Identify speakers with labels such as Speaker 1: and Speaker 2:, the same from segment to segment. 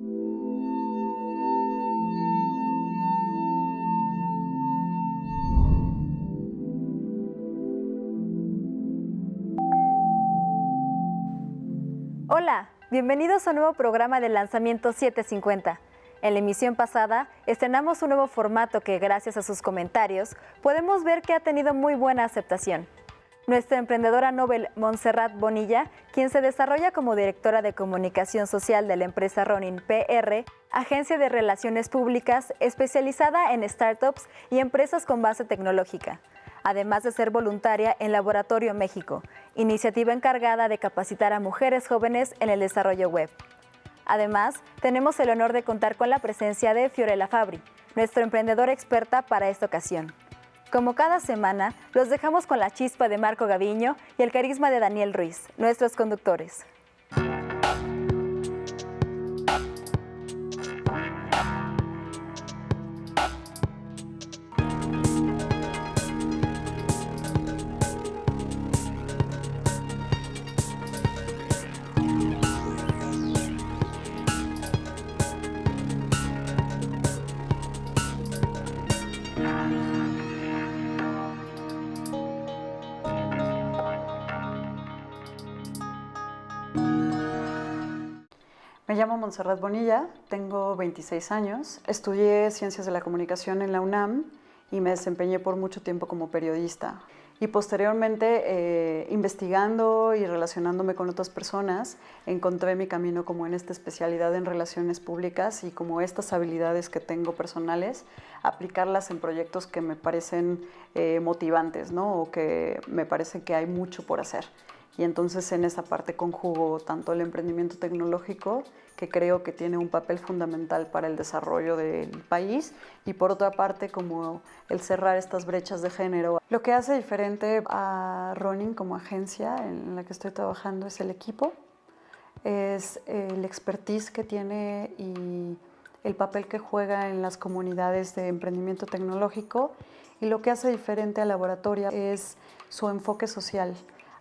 Speaker 1: Hola, bienvenidos a un nuevo programa de Lanzamiento 750. En la emisión pasada estrenamos un nuevo formato que, gracias a sus comentarios, podemos ver que ha tenido muy buena aceptación. Nuestra emprendedora Nobel Montserrat Bonilla, quien se desarrolla como directora de comunicación social de la empresa Ronin PR, agencia de relaciones públicas especializada en startups y empresas con base tecnológica, además de ser voluntaria en Laboratorio México, iniciativa encargada de capacitar a mujeres jóvenes en el desarrollo web. Además, tenemos el honor de contar con la presencia de Fiorella Fabri, nuestra emprendedora experta para esta ocasión. Como cada semana, los dejamos con la chispa de Marco Gaviño y el carisma de Daniel Ruiz, nuestros conductores.
Speaker 2: Me llamo Montserrat Bonilla, tengo 26 años, estudié Ciencias de la Comunicación en la UNAM y me desempeñé por mucho tiempo como periodista. Y posteriormente, investigando y relacionándome con otras personas, encontré mi camino como en esta especialidad en relaciones públicas y como estas habilidades que tengo personales, aplicarlas en proyectos que me parecen motivantes, ¿no? O que me parece que hay mucho por hacer. Y entonces en esa parte conjugo tanto el emprendimiento tecnológico, que creo que tiene un papel fundamental para el desarrollo del país, y por otra parte como el cerrar estas brechas de género. Lo que hace diferente a Ronin como agencia en la que estoy trabajando es el equipo, es el expertise que tiene y el papel que juega en las comunidades de emprendimiento tecnológico, y lo que hace diferente a Laboratorio es su enfoque social.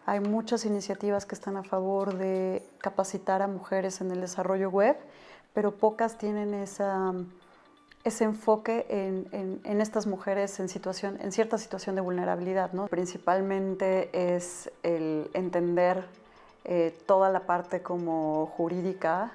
Speaker 2: Hay muchas iniciativas que están a favor de capacitar a mujeres en el desarrollo web, pero pocas tienen ese enfoque en estas mujeres en cierta situación de vulnerabilidad, ¿no? Principalmente es el entender toda la parte como jurídica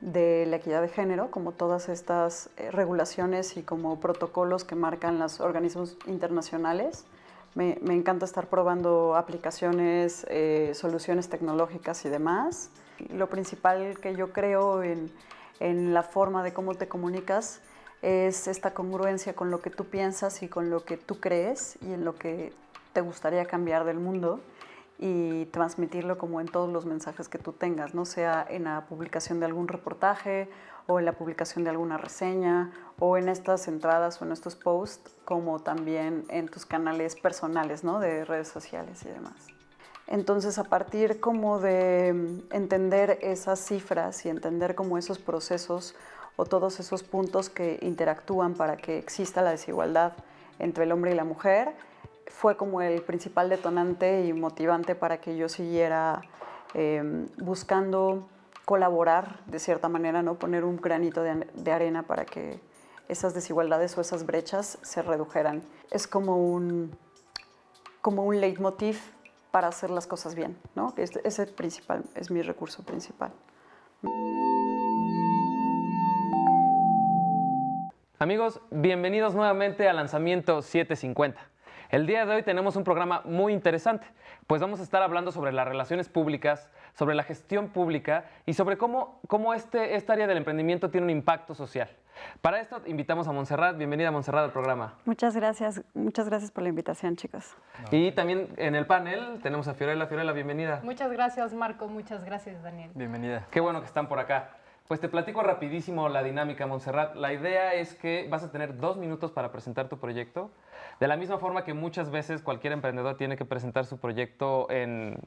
Speaker 2: de la equidad de género, como todas estas regulaciones y como protocolos que marcan los organismos internacionales. Me encanta estar probando aplicaciones, soluciones tecnológicas y demás. Lo principal que yo creo en la forma de cómo te comunicas es esta congruencia con lo que tú piensas y con lo que tú crees y en lo que te gustaría cambiar del mundo, y transmitirlo como en todos los mensajes que tú tengas, no sea en la publicación de algún reportaje o en la publicación de alguna reseña o en estas entradas o en estos posts, como también en tus canales personales, ¿no? De redes sociales y demás. Entonces, a partir como de entender esas cifras y entender como esos procesos o todos esos puntos que interactúan para que exista la desigualdad entre el hombre y la mujer, fue como el principal detonante y motivante para que yo siguiera buscando colaborar de cierta manera, ¿no? Poner un granito de arena para que esas desigualdades o esas brechas se redujeran. Es como un leitmotiv para hacer las cosas bien, ¿no? Ese principal, es mi recurso principal.
Speaker 3: Amigos, bienvenidos nuevamente a Lanzamiento 750. El día de hoy tenemos un programa muy interesante, pues vamos a estar hablando sobre las relaciones públicas, sobre la gestión pública y sobre cómo esta área del emprendimiento tiene un impacto social. Para esto invitamos a Montserrat. Bienvenida, Montserrat, al programa.
Speaker 2: Muchas gracias por la invitación, chicos.
Speaker 3: Y también en el panel tenemos a Fiorella. Fiorella, bienvenida.
Speaker 4: Muchas gracias, Marco. Muchas gracias, Daniel.
Speaker 3: Bienvenida. Qué bueno que están por acá. Pues te platico rapidísimo la dinámica, Montserrat. La idea es que vas a tener 2 minutos para presentar tu proyecto. De la misma forma que muchas veces cualquier emprendedor tiene que presentar su proyecto en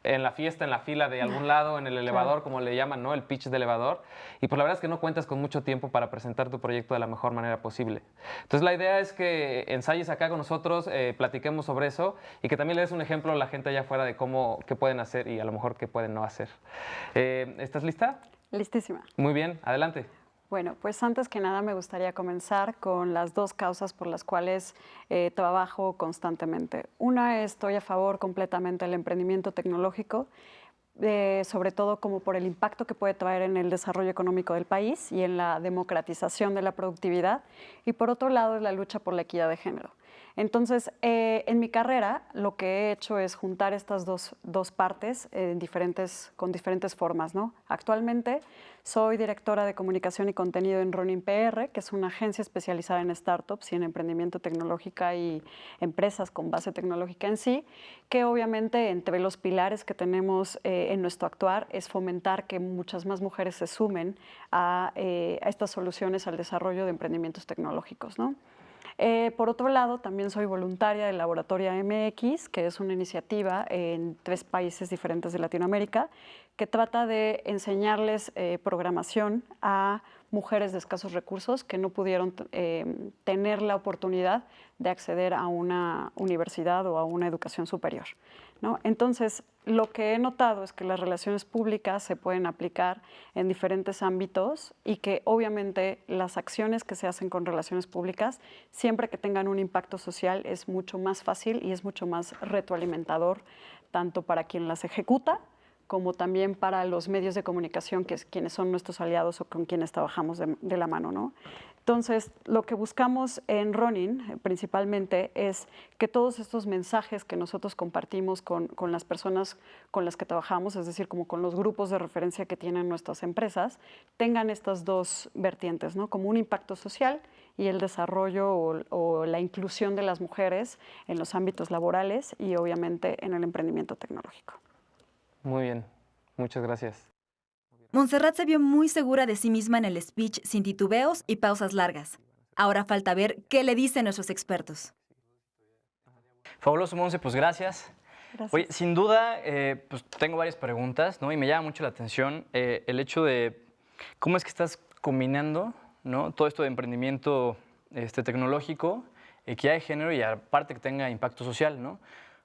Speaker 3: la fiesta, en la fila de algún lado, en el elevador, como le llaman, ¿no? El pitch de elevador. Y pues la verdad es que no cuentas con mucho tiempo para presentar tu proyecto de la mejor manera posible. Entonces la idea es que ensayes acá con nosotros, platiquemos sobre eso y que también le des un ejemplo a la gente allá afuera de qué pueden hacer y a lo mejor qué pueden no hacer. ¿Estás lista?
Speaker 2: Listísima.
Speaker 3: Muy bien, adelante.
Speaker 2: Bueno, pues antes que nada me gustaría comenzar con las dos causas por las cuales trabajo constantemente. Una, estoy a favor completamente del emprendimiento tecnológico, sobre todo como por el impacto que puede traer en el desarrollo económico del país y en la democratización de la productividad. Y por otro lado, es la lucha por la equidad de género. Entonces, en mi carrera lo que he hecho es juntar estas dos partes con diferentes formas, ¿no? Actualmente soy directora de comunicación y contenido en Ronin PR, que es una agencia especializada en startups y en emprendimiento tecnológico y empresas con base tecnológica en sí, que obviamente entre los pilares que tenemos en nuestro actuar es fomentar que muchas más mujeres se sumen a estas soluciones al desarrollo de emprendimientos tecnológicos, ¿no? Por otro lado, también soy voluntaria del Laboratorio MX, que es una iniciativa en 3 países diferentes de Latinoamérica, que trata de enseñarles programación a mujeres de escasos recursos que no pudieron tener la oportunidad de acceder a una universidad o a una educación superior, ¿no? Entonces, lo que he notado es que las relaciones públicas se pueden aplicar en diferentes ámbitos y que obviamente las acciones que se hacen con relaciones públicas, siempre que tengan un impacto social, es mucho más fácil y es mucho más retroalimentador, tanto para quien las ejecuta como también para los medios de comunicación, que es quienes son nuestros aliados o con quienes trabajamos de la mano, ¿no? Entonces, lo que buscamos en Ronin principalmente es que todos estos mensajes que nosotros compartimos con las personas con las que trabajamos, es decir, como con los grupos de referencia que tienen nuestras empresas, tengan estas dos vertientes, ¿no? Como un impacto social y el desarrollo o la inclusión de las mujeres en los ámbitos laborales y obviamente en el emprendimiento tecnológico.
Speaker 3: Muy bien, muchas gracias.
Speaker 5: Montserrat se vio muy segura de sí misma en el speech sin titubeos y pausas largas. Ahora falta ver qué le dicen nuestros expertos.
Speaker 6: Fabuloso, Monse, pues gracias.
Speaker 2: Gracias.
Speaker 6: Oye, sin duda, pues tengo varias preguntas, ¿no? Y me llama mucho la atención el hecho de cómo es que estás combinando, ¿no? Todo esto de emprendimiento tecnológico, equidad de género y aparte que tenga impacto social, ¿no?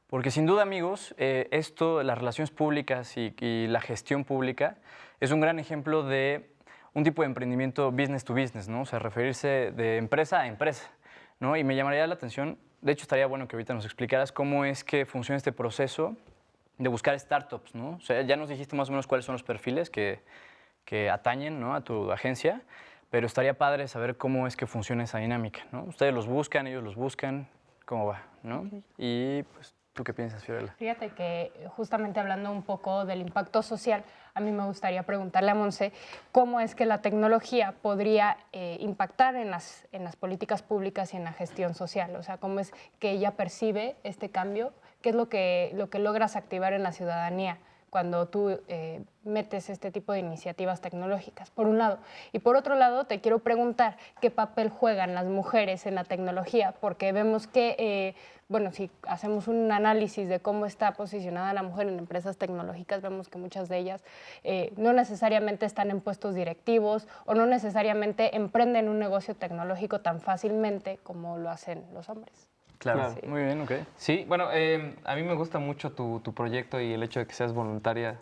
Speaker 6: Porque sin duda, amigos, las relaciones públicas y la gestión pública es un gran ejemplo de un tipo de emprendimiento business to business, ¿no? O sea, referirse de empresa a empresa, ¿no? Y me llamaría la atención, de hecho, estaría bueno que ahorita nos explicaras cómo es que funciona este proceso de buscar startups, ¿no? O sea, ya nos dijiste más o menos cuáles son los perfiles que atañen, ¿no? A tu agencia, pero estaría padre saber cómo es que funciona esa dinámica, ¿no? Ustedes los buscan, ellos los buscan, ¿cómo va, no?
Speaker 2: Okay.
Speaker 6: Y pues, ¿tú qué piensas, Fiorella?
Speaker 4: Fíjate que justamente hablando un poco del impacto social, a mí me gustaría preguntarle a Monse cómo es que la tecnología podría impactar en las políticas públicas y en la gestión social. O sea, cómo es que ella percibe este cambio, qué es lo que logras activar en la ciudadanía cuando tú metes este tipo de iniciativas tecnológicas, por un lado. Y por otro lado, te quiero preguntar qué papel juegan las mujeres en la tecnología, porque vemos que, bueno, si hacemos un análisis de cómo está posicionada la mujer en empresas tecnológicas, vemos que muchas de ellas no necesariamente están en puestos directivos o no necesariamente emprenden un negocio tecnológico tan fácilmente como lo hacen los hombres.
Speaker 6: Claro,
Speaker 3: Sí.
Speaker 6: muy bien, ok.
Speaker 3: Sí, bueno, a mí me gusta mucho tu proyecto y el hecho de que seas voluntaria.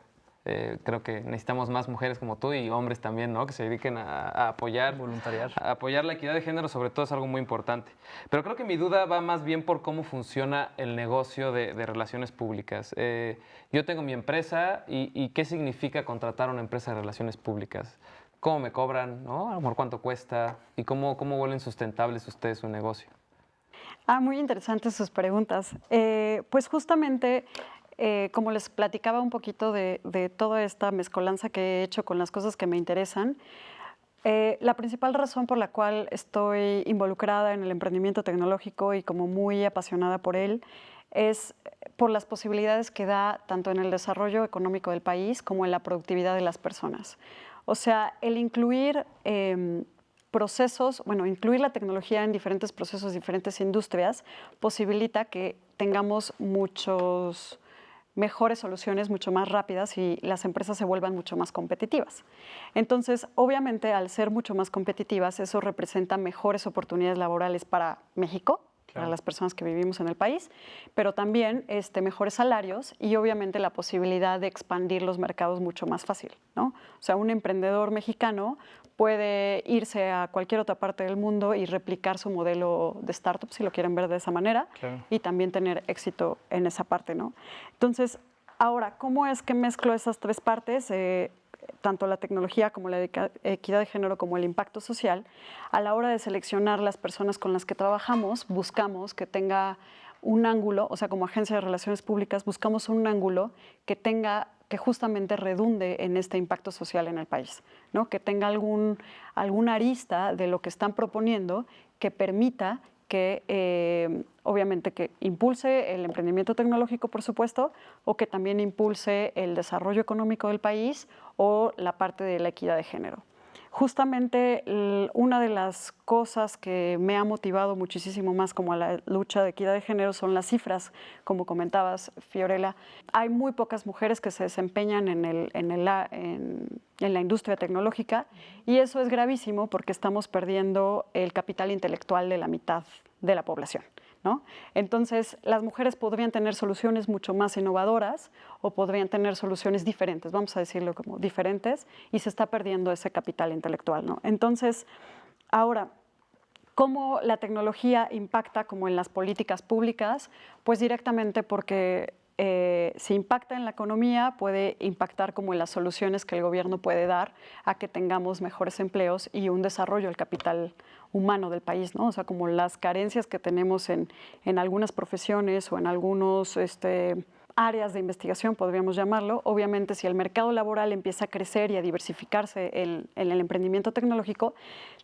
Speaker 3: Creo que necesitamos más mujeres como tú y hombres también, ¿no? Que se dediquen a apoyar.
Speaker 6: Voluntariar.
Speaker 3: A apoyar la equidad de género, sobre todo, es algo muy importante. Pero creo que mi duda va más bien por cómo funciona el negocio de relaciones públicas. Yo tengo mi empresa y ¿qué significa contratar a una empresa de relaciones públicas? ¿Cómo me cobran, no? A lo mejor cuánto cuesta y cómo vuelven sustentables ustedes su negocio.
Speaker 2: Muy interesantes sus preguntas. Pues justamente, como les platicaba un poquito de toda esta mezcolanza que he hecho con las cosas que me interesan, la principal razón por la cual estoy involucrada en el emprendimiento tecnológico y como muy apasionada por él es por las posibilidades que da tanto en el desarrollo económico del país como en la productividad de las personas. O sea, el incluir procesos, bueno, incluir la tecnología en diferentes procesos, diferentes industrias, posibilita que tengamos muchos mejores soluciones, mucho más rápidas y las empresas se vuelvan mucho más competitivas. Entonces, obviamente, al ser mucho más competitivas, eso representa mejores oportunidades laborales para México, para las personas que vivimos en el país, pero también mejores salarios y obviamente la posibilidad de expandir los mercados mucho más fácil, ¿no? O sea, un emprendedor mexicano puede irse a cualquier otra parte del mundo y replicar su modelo de startup, si lo quieren ver de esa manera,
Speaker 6: Claro.
Speaker 2: y también tener éxito en esa parte, ¿no? Entonces, ahora, ¿cómo es que mezclo esas tres partes? Tanto la tecnología como la equidad de género como el impacto social. A la hora de seleccionar las personas con las que trabajamos, buscamos que tenga un ángulo, o sea, como agencia de relaciones públicas, buscamos un ángulo que justamente redunde en este impacto social en el país, ¿no? Que tenga alguna arista de lo que están proponiendo que permita que obviamente que impulse el emprendimiento tecnológico, por supuesto, o que también impulse el desarrollo económico del país o la parte de la equidad de género. Justamente una de las cosas que me ha motivado muchísimo más como a la lucha de equidad de género son las cifras, como comentabas, Fiorella. Hay muy pocas mujeres que se desempeñan en la industria tecnológica y eso es gravísimo porque estamos perdiendo el capital intelectual de la mitad de la población, ¿no? Entonces, las mujeres podrían tener soluciones mucho más innovadoras o podrían tener soluciones diferentes, vamos a decirlo como diferentes, y se está perdiendo ese capital intelectual, ¿no? Entonces, ahora, ¿cómo la tecnología impacta como en las políticas públicas? Pues directamente porque si impacta en la economía, puede impactar como en las soluciones que el gobierno puede dar a que tengamos mejores empleos y un desarrollo del capital humano del país, ¿no? O sea, como las carencias que tenemos en algunas profesiones o en algunos áreas de investigación, podríamos llamarlo. Obviamente, si el mercado laboral empieza a crecer y a diversificarse en el emprendimiento tecnológico,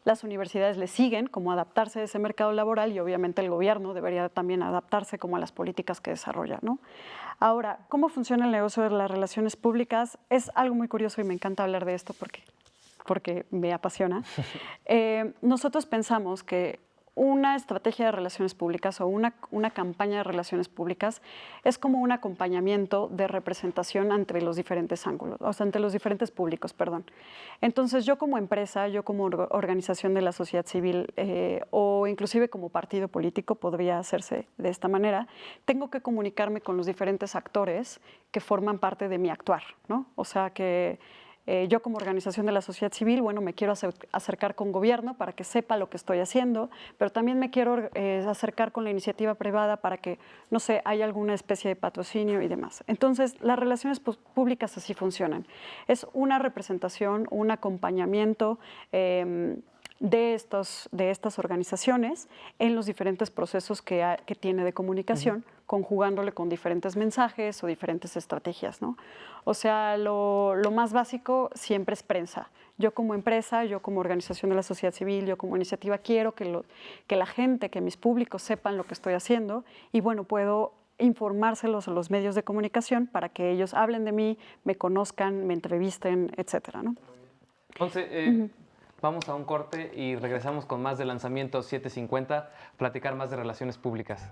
Speaker 2: las universidades le siguen como adaptarse a ese mercado laboral y obviamente el gobierno debería también adaptarse como a las políticas que desarrolla, ¿no? Ahora, ¿cómo funciona el negocio de las relaciones públicas? Es algo muy curioso y me encanta hablar de esto porque me apasiona. Nosotros pensamos que una estrategia de relaciones públicas o una campaña de relaciones públicas es como un acompañamiento de representación entre los diferentes ángulos, o sea, entre los diferentes públicos, perdón. Entonces, yo como empresa, yo como organización de la sociedad civil o inclusive como partido político, podría hacerse de esta manera, tengo que comunicarme con los diferentes actores que forman parte de mi actuar, ¿no? O sea, que yo como organización de la sociedad civil, bueno, me quiero acercar con gobierno para que sepa lo que estoy haciendo, pero también me quiero acercar con la iniciativa privada para que, no sé, haya alguna especie de patrocinio y demás. Entonces, las relaciones públicas así funcionan. Es una representación, un acompañamiento de estas organizaciones en los diferentes procesos que tiene de comunicación, conjugándole con diferentes mensajes o diferentes estrategias, ¿no? O sea, lo más básico siempre es prensa. Yo como empresa, yo como organización de la sociedad civil, yo como iniciativa quiero que la gente, que mis públicos sepan lo que estoy haciendo y bueno, puedo informárselos a los medios de comunicación para que ellos hablen de mí, me conozcan, me entrevisten, etcétera, ¿no?
Speaker 3: Entonces, vamos a un corte y regresamos con más de Lanzamiento 750, platicar más de relaciones públicas.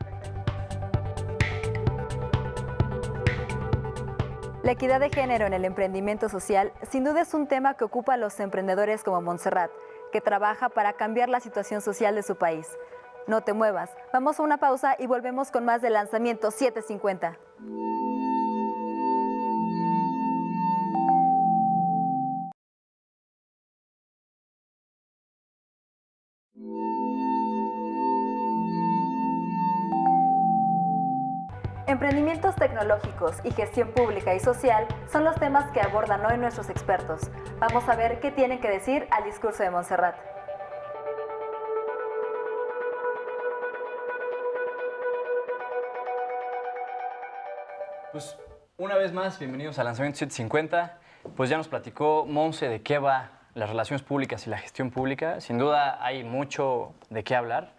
Speaker 1: La equidad de género en el emprendimiento social sin duda es un tema que ocupa a los emprendedores como Montserrat, que trabaja para cambiar la situación social de su país. No te muevas, vamos a una pausa y volvemos con más de Lanzamiento 750. Emprendimientos tecnológicos y gestión pública y social son los temas que abordan hoy nuestros expertos. Vamos a ver qué tienen que decir al discurso de Montserrat.
Speaker 6: Pues una vez más, bienvenidos a Lanzamiento 750. Pues ya nos platicó Monse de qué va las relaciones públicas y la gestión pública. Sin duda hay mucho de qué hablar.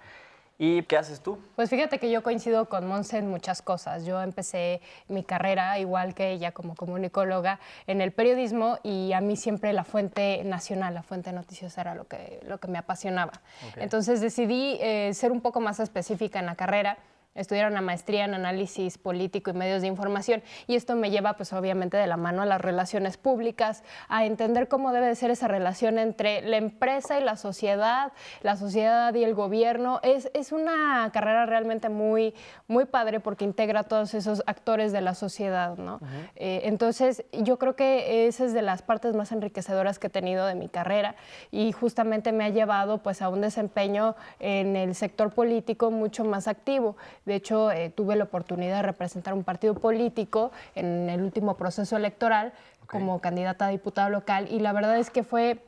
Speaker 6: ¿Y qué haces tú?
Speaker 4: Pues fíjate que yo coincido con Monse en muchas cosas. Yo empecé mi carrera, igual que ella, como comunicóloga, en el periodismo y a mí siempre la fuente nacional, la fuente noticiosa era lo que me apasionaba. Okay. Entonces decidí ser un poco más específica en la carrera estudiar una maestría en análisis político y medios de información, y esto me lleva pues obviamente de la mano a las relaciones públicas, a entender cómo debe de ser esa relación entre la empresa y la sociedad y el gobierno. Es una carrera realmente muy, muy padre porque integra a todos esos actores de la sociedad, ¿no? Entonces yo creo que esa es de las partes más enriquecedoras que he tenido de mi carrera, y justamente me ha llevado pues a un desempeño en el sector político mucho más activo. De hecho, tuve la oportunidad de representar un partido político en el último proceso electoral como candidata a diputada local, y la verdad es que fue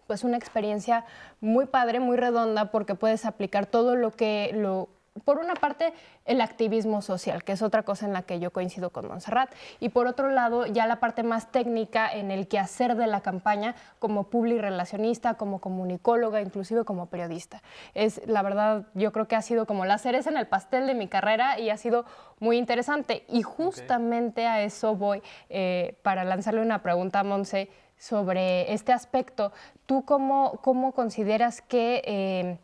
Speaker 4: pues una experiencia muy padre, muy redonda, porque puedes aplicar todo por una parte, el activismo social, que es otra cosa en la que yo coincido con Montserrat, y por otro lado, ya la parte más técnica en el quehacer de la campaña como publirelacionista, como comunicóloga, inclusive como periodista. La verdad, yo creo que ha sido como la cereza en el pastel de mi carrera y ha sido muy interesante. Y justamente a eso voy, para lanzarle una pregunta a Monse sobre este aspecto. ¿Tú cómo consideras que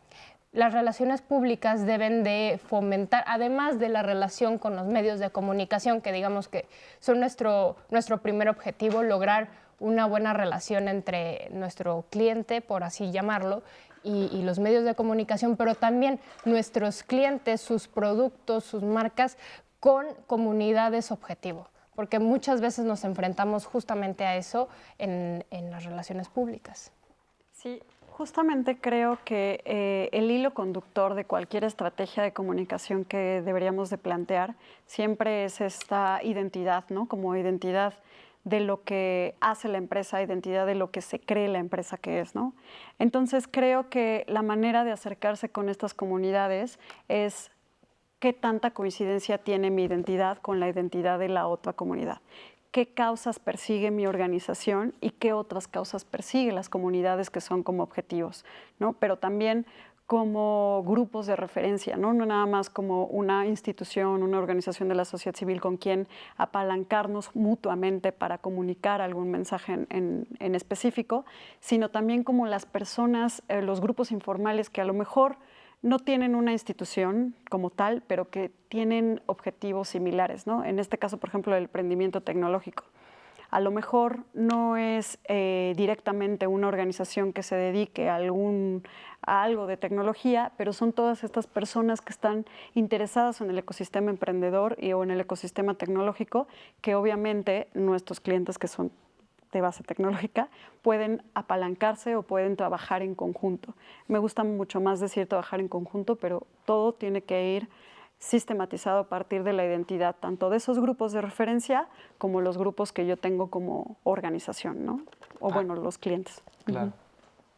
Speaker 4: las relaciones públicas deben de fomentar, además de la relación con los medios de comunicación, que digamos que son nuestro primer objetivo, lograr una buena relación entre nuestro cliente, por así llamarlo, y los medios de comunicación, pero también nuestros clientes, sus productos, sus marcas, con comunidades objetivo? Porque muchas veces nos enfrentamos justamente a eso en las relaciones públicas.
Speaker 2: Sí, justamente creo que el hilo conductor de cualquier estrategia de comunicación que deberíamos de plantear siempre es esta identidad, ¿no? Como identidad de lo que hace la empresa, identidad de lo que se cree la empresa que es, ¿no? Entonces creo que la manera de acercarse con estas comunidades es qué tanta coincidencia tiene mi identidad con la identidad de la otra comunidad. ¿Qué causas persigue mi organización y qué otras causas persiguen las comunidades que son como objetivos, ¿no? Pero también como grupos de referencia, ¿no? No nada más como una institución, una organización de la sociedad civil con quien apalancarnos mutuamente para comunicar algún mensaje en específico, sino también como las personas, los grupos informales que a lo mejor no tienen una institución como tal, pero que tienen objetivos similares, ¿no? En este caso, por ejemplo, el emprendimiento tecnológico. A lo mejor no es directamente una organización que se dedique a algo de tecnología, pero son todas estas personas que están interesadas en el ecosistema emprendedor o en el ecosistema tecnológico, que obviamente nuestros clientes que son de base tecnológica pueden apalancarse o pueden trabajar en conjunto. Me gusta mucho más decir trabajar en conjunto, pero todo tiene que ir sistematizado a partir de la identidad, tanto de esos grupos de referencia como los grupos que yo tengo como organización, ¿no? O bueno, los clientes.
Speaker 3: Claro.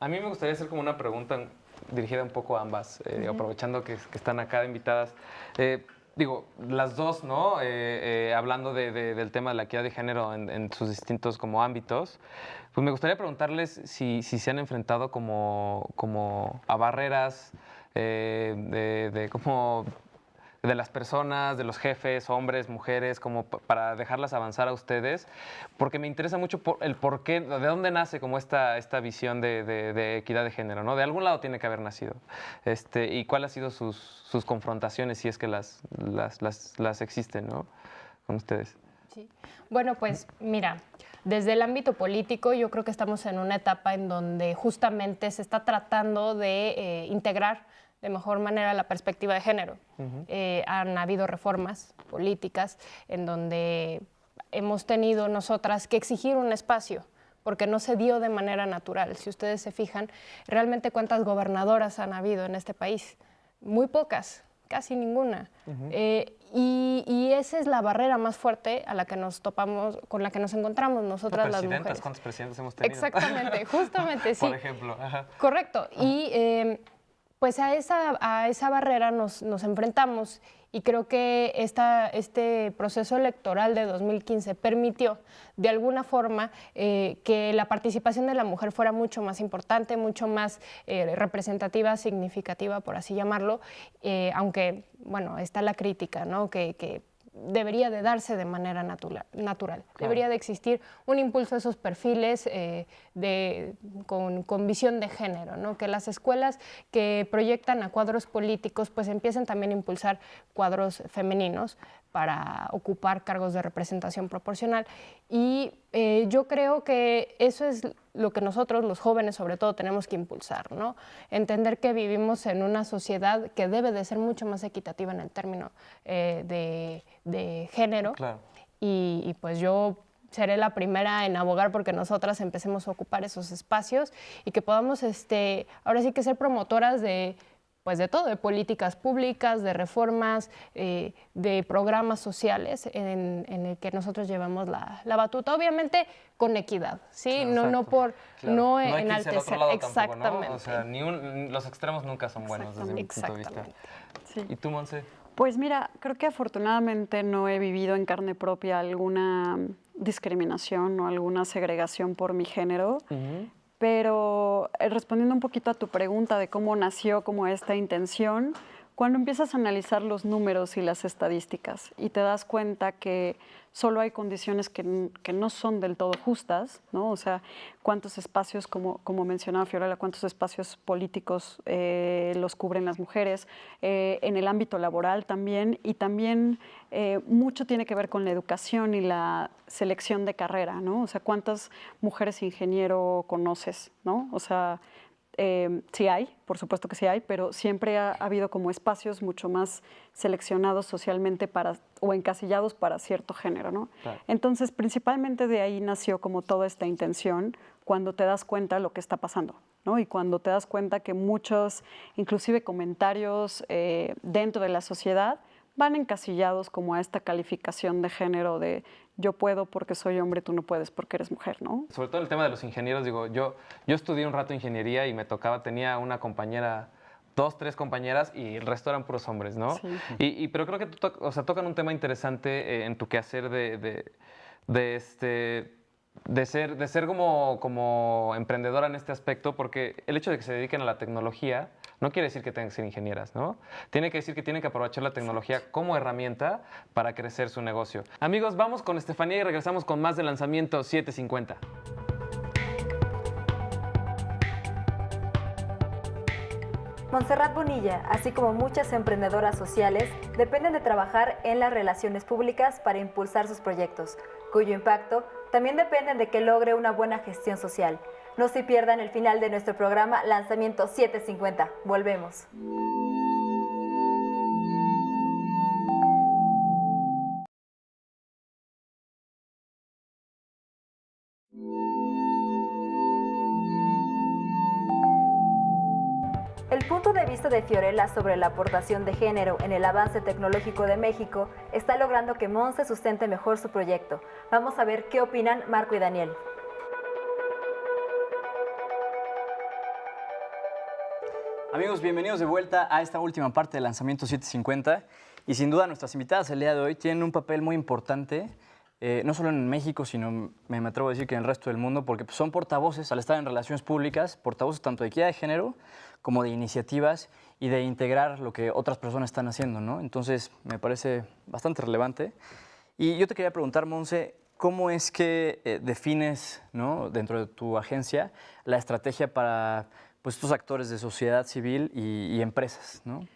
Speaker 3: A mí me gustaría hacer como una pregunta dirigida un poco a ambas, aprovechando que están acá invitadas. Digo, las dos, ¿no? Hablando del tema de la equidad de género en sus distintos como ámbitos, pues me gustaría preguntarles si se han enfrentado como a barreras como de las personas, de los jefes, hombres, mujeres, como para dejarlas avanzar a ustedes, porque me interesa mucho el por qué, de dónde nace como esta visión de equidad de género, ¿no? De algún lado tiene que haber nacido. Y cuáles han sido sus confrontaciones, si es que las existen, ¿no? Con ustedes.
Speaker 4: Sí. Bueno, pues mira, desde el ámbito político yo creo que estamos en una etapa en donde justamente se está tratando de integrar de mejor manera la perspectiva de género. Han habido reformas políticas en donde hemos tenido nosotras que exigir un espacio, porque no se dio de manera natural. Si ustedes se fijan, realmente ¿cuántas gobernadoras han habido en este país? Muy pocas, casi ninguna. Y esa es la barrera más fuerte a la que nos topamos, con la que nos encontramos nosotras las mujeres.
Speaker 3: ¿Cuántos presidentes hemos tenido?
Speaker 4: Exactamente, justamente, sí.
Speaker 3: Por ejemplo. Ajá.
Speaker 4: Correcto. Y pues a esa barrera nos enfrentamos, y creo que este proceso electoral de 2015 permitió de alguna forma que la participación de la mujer fuera mucho más importante, mucho más representativa, significativa, por así llamarlo, aunque, bueno, está la crítica, ¿no? Que debería de darse de manera natural. Debería de existir un impulso a esos perfiles con visión de género, ¿no? Que las escuelas que proyectan a cuadros políticos pues empiecen también a impulsar cuadros femeninos para ocupar cargos de representación proporcional. Y yo creo que eso es lo que nosotros, los jóvenes sobre todo, tenemos que impulsar, ¿no? Entender que vivimos en una sociedad que debe de ser mucho más equitativa en el término de género.
Speaker 3: Claro.
Speaker 4: Y pues yo seré la primera en abogar porque nosotras empecemos a ocupar esos espacios y que podamos ahora sí que ser promotoras de todo, de políticas públicas, de reformas, de programas sociales en el que nosotros llevamos la batuta, obviamente con equidad, ¿sí?
Speaker 3: Claro,
Speaker 4: no
Speaker 3: claro.
Speaker 4: no
Speaker 3: No hay que irse al
Speaker 4: enaltecer,
Speaker 3: otro lado
Speaker 4: exactamente.
Speaker 3: tampoco, ¿no? O sea, los extremos nunca son buenos desde mi punto de vista.
Speaker 4: Exactamente.
Speaker 2: Sí.
Speaker 3: ¿Y tú, Monse?
Speaker 2: Pues mira, creo que afortunadamente no he vivido en carne propia alguna discriminación o alguna segregación por mi género. Pero respondiendo un poquito a tu pregunta de cómo nació como esta intención, cuando empiezas a analizar los números y las estadísticas y te das cuenta que solo hay condiciones que no son del todo justas, ¿no? O sea, cuántos espacios, como mencionaba Fiorella, cuántos espacios políticos los cubren las mujeres, en el ámbito laboral también, y también mucho tiene que ver con la educación y la selección de carrera, ¿no? O sea, cuántas mujeres ingeniero conoces, ¿no? O sea, sí hay, por supuesto que sí hay, pero siempre ha habido como espacios mucho más seleccionados socialmente o encasillados para cierto género, ¿no?
Speaker 3: Claro.
Speaker 2: Entonces, principalmente de ahí nació como toda esta intención cuando te das cuenta de lo que está pasando, ¿no? Y cuando te das cuenta que muchos, inclusive comentarios dentro de la sociedad, van encasillados como a esta calificación de género de yo puedo porque soy hombre, tú no puedes porque eres mujer, ¿no?
Speaker 3: Sobre todo el tema de los ingenieros, digo, yo estudié un rato ingeniería y tenía una compañera, 2, 3 compañeras y el resto eran puros hombres, ¿no?
Speaker 2: Sí.
Speaker 3: Pero creo que tocan un tema interesante en tu quehacer de ser como emprendedora en este aspecto, porque el hecho de que se dediquen a la tecnología no quiere decir que tengan que ser ingenieras, ¿no? Tiene que decir que tienen que aprovechar la tecnología como herramienta para crecer su negocio. Amigos, vamos con Estefanía y regresamos con más de Lanzamiento 750.
Speaker 1: Montserrat Bonilla, así como muchas emprendedoras sociales, dependen de trabajar en las relaciones públicas para impulsar sus proyectos, cuyo impacto también depende de que logre una buena gestión social. No se pierdan el final de nuestro programa Lanzamiento 750. Volvemos. El punto de vista de Fiorella sobre la aportación de género en el avance tecnológico de México está logrando que Monse sustente mejor su proyecto. Vamos a ver qué opinan Marco y Daniel.
Speaker 6: Amigos, bienvenidos de vuelta a esta última parte del Lanzamiento 750. Y sin duda nuestras invitadas el día de hoy tienen un papel muy importante, no solo en México, sino me atrevo a decir que en el resto del mundo, porque son portavoces, al estar en relaciones públicas, portavoces tanto de equidad de género como de iniciativas y de integrar lo que otras personas están haciendo, ¿no? Entonces, me parece bastante relevante. Y yo te quería preguntar, Monse, ¿cómo es que defines, ¿no?, dentro de tu agencia la estrategia para pues, estos actores de sociedad civil y empresas, ¿no?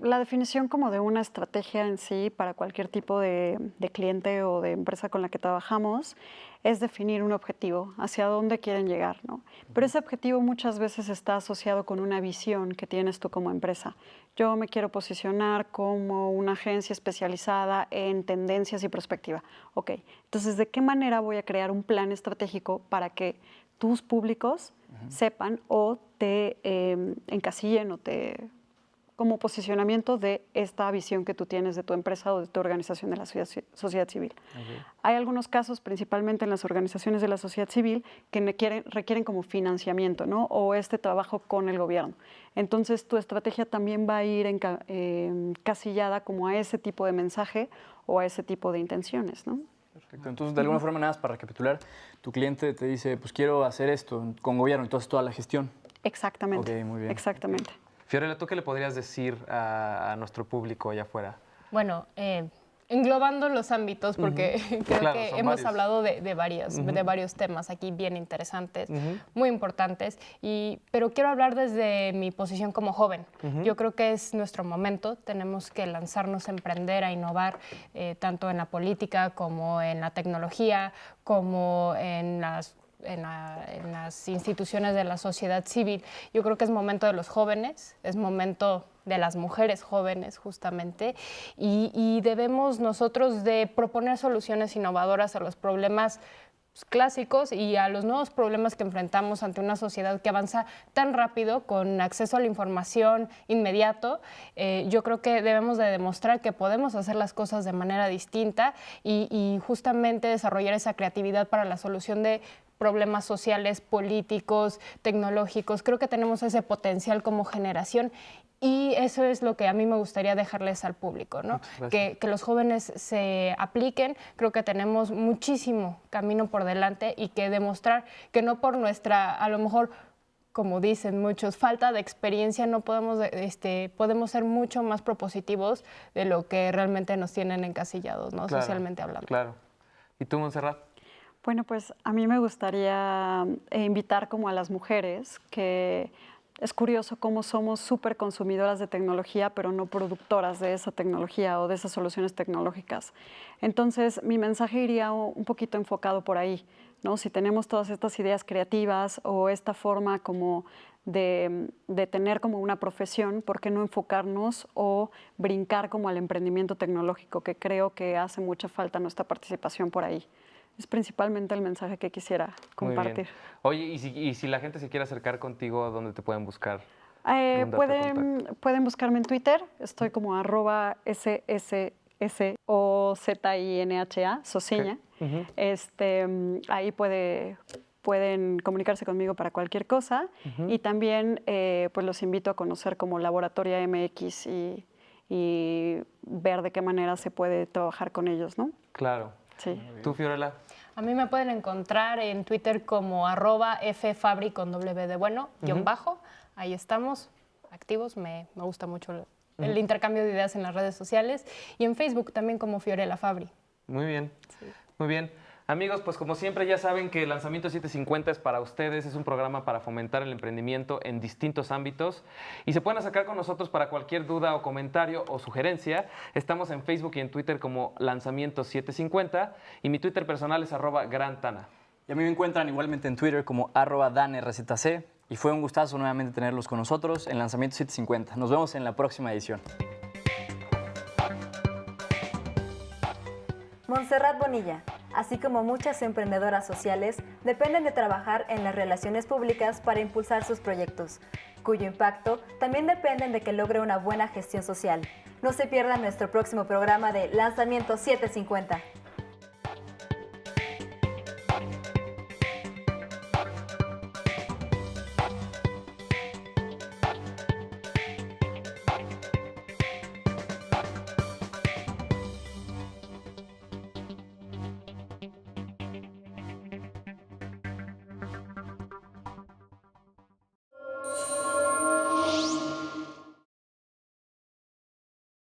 Speaker 2: La definición como de una estrategia en sí para cualquier tipo de cliente o de empresa con la que trabajamos es definir un objetivo, hacia dónde quieren llegar, ¿no? Pero ese objetivo muchas veces está asociado con una visión que tienes tú como empresa. Yo me quiero posicionar como una agencia especializada en tendencias y perspectiva. Ok, entonces, ¿de qué manera voy a crear un plan estratégico para que tus públicos sepan o te encasillen o te como posicionamiento de esta visión que tú tienes de tu empresa o de tu organización de la sociedad civil? Okay. Hay algunos casos, principalmente en las organizaciones de la sociedad civil, que requieren como financiamiento, ¿no? O este trabajo con el gobierno. Entonces, tu estrategia también va a ir encasillada como a ese tipo de mensaje o a ese tipo de intenciones, ¿no?
Speaker 6: Perfecto. Entonces, de alguna forma, nada más para recapitular, tu cliente te dice, pues quiero hacer esto con gobierno, entonces toda la gestión.
Speaker 2: Exactamente.
Speaker 6: Ok, muy bien.
Speaker 2: Exactamente.
Speaker 3: Fiorella, ¿tú qué le podrías decir a nuestro público allá afuera?
Speaker 4: Bueno, englobando los ámbitos, porque creo
Speaker 3: Claro,
Speaker 4: que
Speaker 3: son
Speaker 4: hemos
Speaker 3: varios.
Speaker 4: hablado de varios temas aquí bien interesantes, muy importantes, pero quiero hablar desde mi posición como joven. Yo creo que es nuestro momento, tenemos que lanzarnos a emprender, a innovar, tanto en la política como en la tecnología, como en las instituciones de la sociedad civil. Yo creo que es momento de los jóvenes, es momento de las mujeres jóvenes justamente, y debemos nosotros de proponer soluciones innovadoras a los problemas clásicos y a los nuevos problemas que enfrentamos ante una sociedad que avanza tan rápido, con acceso a la información inmediato. Yo creo que debemos de demostrar que podemos hacer las cosas de manera distinta y justamente desarrollar esa creatividad para la solución de problemas sociales, políticos, tecnológicos. Creo que tenemos ese potencial como generación y eso es lo que a mí me gustaría dejarles al público, ¿no? Que los jóvenes se apliquen. Creo que tenemos muchísimo camino por delante y que demostrar que no por nuestra, a lo mejor, como dicen muchos, falta de experiencia, no podemos, podemos ser mucho más propositivos de lo que realmente nos tienen encasillados, ¿no?
Speaker 3: Claro,
Speaker 4: Socialmente hablando.
Speaker 3: Claro. ¿Y tú, Montserrat?
Speaker 2: Bueno, pues a mí me gustaría invitar como a las mujeres, que es curioso cómo somos súper consumidoras de tecnología, pero no productoras de esa tecnología o de esas soluciones tecnológicas. Entonces, mi mensaje iría un poquito enfocado por ahí, ¿no? Si tenemos todas estas ideas creativas o esta forma como de tener como una profesión, ¿por qué no enfocarnos o brincar como al emprendimiento tecnológico? Que creo que hace mucha falta nuestra participación por ahí. Es principalmente el mensaje que quisiera
Speaker 3: Muy bien.
Speaker 2: compartir.
Speaker 3: Oye, y si la gente se quiere acercar contigo, ¿dónde te pueden buscar? ¿Dónde te contactan?
Speaker 2: Pueden buscarme en Twitter, estoy como @SSSOZINHA, Sociña. Ahí pueden comunicarse conmigo para cualquier cosa. Y también pues los invito a conocer como Laboratoria MX y ver de qué manera se puede trabajar con ellos, ¿no?
Speaker 3: Claro.
Speaker 2: Sí.
Speaker 3: ¿Tú, Fiorella?
Speaker 4: A mí me pueden encontrar en Twitter como @ffabri con W de bueno, _. Ahí estamos, activos. Me gusta mucho el intercambio de ideas en las redes sociales. Y en Facebook también como Fiorella Fabri.
Speaker 3: Muy bien.
Speaker 4: Sí.
Speaker 3: Muy bien. Amigos, pues como siempre ya saben que Lanzamiento 750 es para ustedes, es un programa para fomentar el emprendimiento en distintos ámbitos y se pueden acercar con nosotros para cualquier duda o comentario o sugerencia. Estamos en Facebook y en Twitter como Lanzamiento 750 y mi Twitter personal es @grantana.
Speaker 6: Y a mí me encuentran igualmente en Twitter como @danrzc y fue un gustazo nuevamente tenerlos con nosotros en Lanzamiento 750. Nos vemos en la próxima edición.
Speaker 1: Montserrat Bonilla, así como muchas emprendedoras sociales, dependen de trabajar en las relaciones públicas para impulsar sus proyectos, cuyo impacto también dependen de que logre una buena gestión social. No se pierdan nuestro próximo programa de Lanzamiento 750.